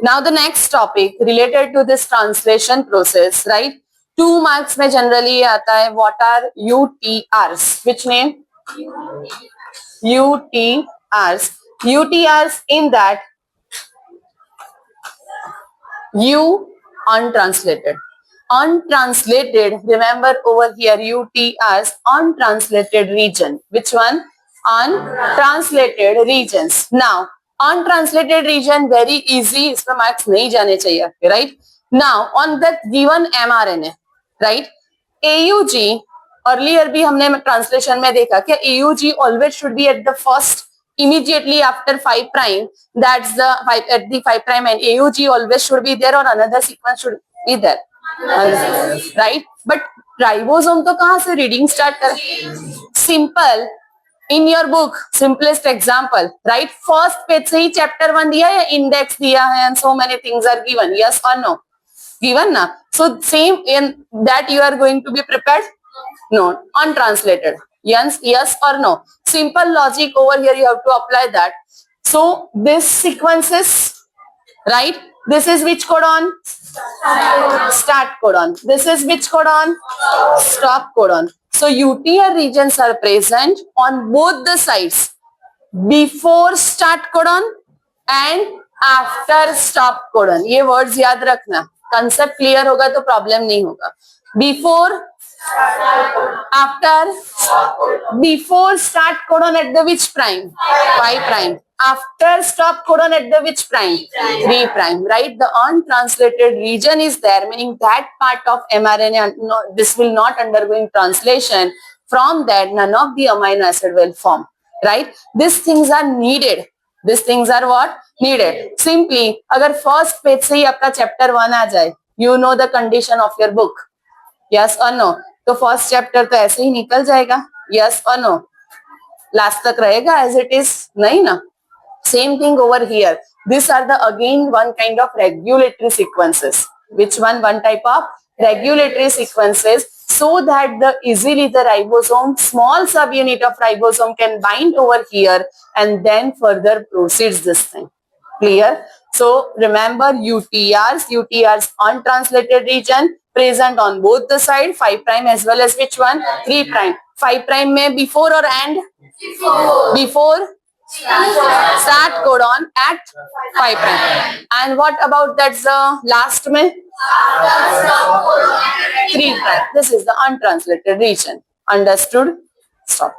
Now the next topic related to this translation process, right? 2 marks में generally आता है what are UTRs? Which name? UTRs. UTRs in that U untranslated. Untranslated, remember over here UTRs, untranslated region. Which one? Untranslated regions. Now untranslated region very easy, इसमें marks नहीं जाने चाहिए आपके, right? Now on that given mRNA, right? AUG earlier भी हमने translation में देखा कि AUG always should be at the first, immediately after 5 prime. That's the 5 at the 5 prime, and AUG always should be there or another sequence should be there, right? But ribosome तो कहाँ से reading start कर? Simple. In your book, simplest example, right? First page से ही chapter 1 दिया है, index दिया है, and so many things are given. Yes or no? Given na? So same in that you are going to be prepared? No. Untranslated. Yes or no? Simple logic over here you have to apply that. So this sequences, right? This is which codon? Start codon. This is which codon? Stop codon. So UTR regions are present on both the sides, before start codon and after stop codon. ये words याद रखना. Concept clear होगा तो problem नहीं होगा. Before, after, before start codon at the which prime? 5 prime. After stop codon at the which prime? 3 prime, right? The untranslated region is there, meaning that part of mRNA, no, this will not undergoing translation. From that, none of the amino acid will form, right? These things are needed. These things are what? Needed. Simply, अगर first page से ही आपका chapter 1 आ जाए, you know the condition of your book. Yes or no? तो first chapter तो ऐसे ही निकल जाएगा. Yes or no? Last तक रहेगा as it is? नहीं ना? Same thing over here. These are the again one kind of regulatory sequences. Which one? One type of regulatory sequences, so that the easily the ribosome, small subunit of ribosome can bind over here and then further proceeds this thing. Clear? So remember UTRs untranslated region present on both the side, 5 prime as well as which one? 3 prime. 5 prime में before or and? Before start codon at 5 prime. And what about that's the last में? 3 prime. This is the untranslated region. Understood? Stop.